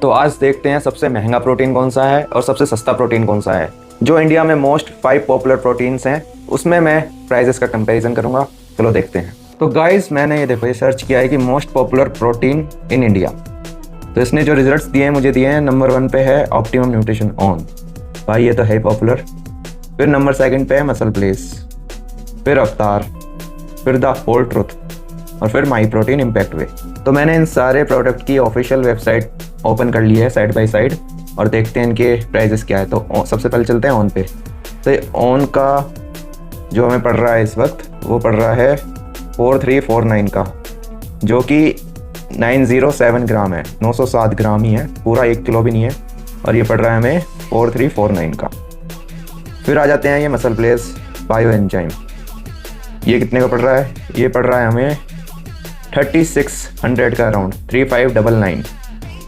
तो आज देखते हैं सबसे महंगा प्रोटीन कौन सा है और सबसे सस्ता प्रोटीन कौन सा है। जो इंडिया में मोस्ट 5 पॉपुलर प्रोटीन्स हैं उसमें मैं प्राइजेस का कंपैरिजन करूंगा। चलो देखते हैं। तो गाइस मैंने ये देखो ये सर्च किया है कि most popular protein in India. तो इसने जो रिजल्ट्स दिए हैं मुझे दिए हैं, नंबर 1 पे है ऑप्टिमम न्यूट्रिशन ऑन, भाई ये तो है पॉपुलर। फिर नंबर 2 पे है मसल प्लेस, फिर अवतार, फिर द होल ट्रुथ और फिर माई प्रोटीन इम्पैक्ट वे। तो मैंने इन सारे प्रोडक्ट की ऑफिशियल वेबसाइट ओपन कर ली है साइड बाय साइड और देखते हैं इनके प्राइजेस क्या है। तो सबसे पहले चलते हैं ऑन पे। तो ऑन का जो हमें पड़ रहा है इस वक्त वो पड़ रहा है 4349 का, जो कि 907 ग्राम है, 907 ग्राम ही है, पूरा 1 किलो भी नहीं है। और ये पड़ रहा है हमें 4349 का। फिर आ जाते हैं ये मसल प्लेस बायो एंजाइम, ये कितने का पड़ रहा है? ये पड़ रहा है हमें 3600 का अराउंड, 3599,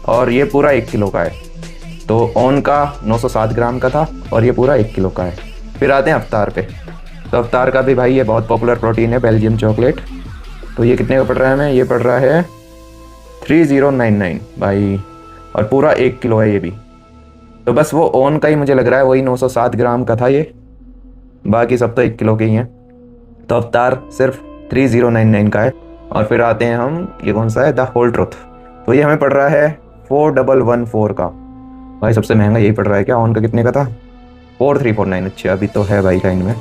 और ये पूरा 1 किलो का है। तो ऑन का 907 ग्राम का था और ये पूरा 1 किलो का है। फिर आते हैं अवतार पे। तो अवतार का भी भाई ये बहुत पॉपुलर प्रोटीन है, बेल्जियम चॉकलेट। तो ये कितने का पड़ रहा है हमें? ये पड़ रहा है 3099 भाई, और पूरा 1 किलो है ये भी। तो बस वो ऑन का ही मुझे लग रहा है वही 907 ग्राम का था ये, बाकी सब तो 1 किलो के ही हैं। तो अवतार सिर्फ 3099 का है। और फिर आते हैं हम, ये कौन सा है? The whole truth. तो ये हमें पड़ रहा है 4114 का, भाई सबसे महंगा यही पड़ रहा है क्या? ऑन का कितने का था? 4349। अच्छा अभी तो है भाई लाइन में।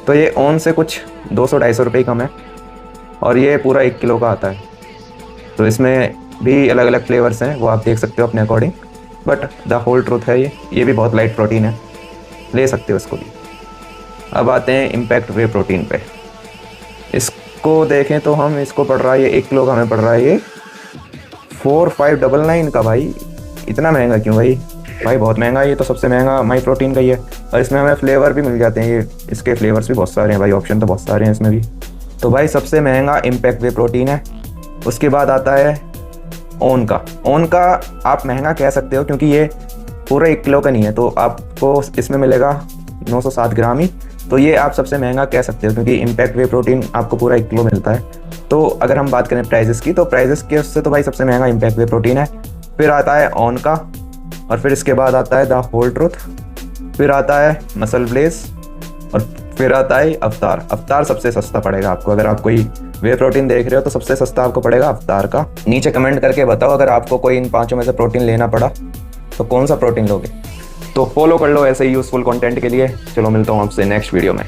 तो ये ऑन से कुछ 200-250 रुपये कम है और ये पूरा 1 किलो का आता है। तो इसमें भी अलग अलग फ्लेवर्स हैं, वो आप देख सकते हो अपने according, but the whole truth है ये भी बहुत लाइट प्रोटीन है, ले सकते हो इसको भी। अब आते हैं इम्पैक्ट वे प्रोटीन पे। इसको देखें तो हम, इसको पड़ रहा है ये 1 किलो का हमें पड़ रहा है ये 4599 का। भाई इतना महंगा क्यों भाई? भाई बहुत महंगा है ये तो, सबसे महंगा माई प्रोटीन का ही है। और इसमें हमें फ्लेवर भी मिल जाते हैं, ये इसके फ्लेवर्स भी बहुत सारे हैं भाई, ऑप्शन तो बहुत सारे हैं इसमें भी। तो भाई सबसे महंगा इम्पैक्ट वे प्रोटीन है। उसके बाद आता है ऑन का। ऑन का आप महंगा कह सकते हो क्योंकि ये पूरा 1 किलो का नहीं है, तो आपको इसमें मिलेगा 907 ग्राम ही। तो ये आप सबसे महंगा कह सकते हो क्योंकि इम्पैक्ट वे प्रोटीन आपको पूरा 1 किलो मिलता है। तो अगर हम बात करें प्राइजेस की, तो प्राइजेस के उससे तो भाई सबसे महंगा इम्पैक्ट वे प्रोटीन है। फिर आता है ऑन का, और फिर इसके बाद आता है द होल ट्रुथ, फिर आता है मसल ब्लेस, और फिर आता है अवतार। अवतार सबसे सस्ता पड़ेगा आपको। अगर आप कोई वे प्रोटीन देख रहे हो तो सबसे सस्ता आपको पड़ेगा अवतार का। नीचे कमेंट करके बताओ अगर आपको कोई इन 5 में से प्रोटीन लेना पड़ा तो कौन सा प्रोटीन लोगे। तो फॉलो कर लो ऐसे ही यूज़फुल कंटेंट के लिए। चलो मिलता हूँ आपसे नेक्स्ट वीडियो में।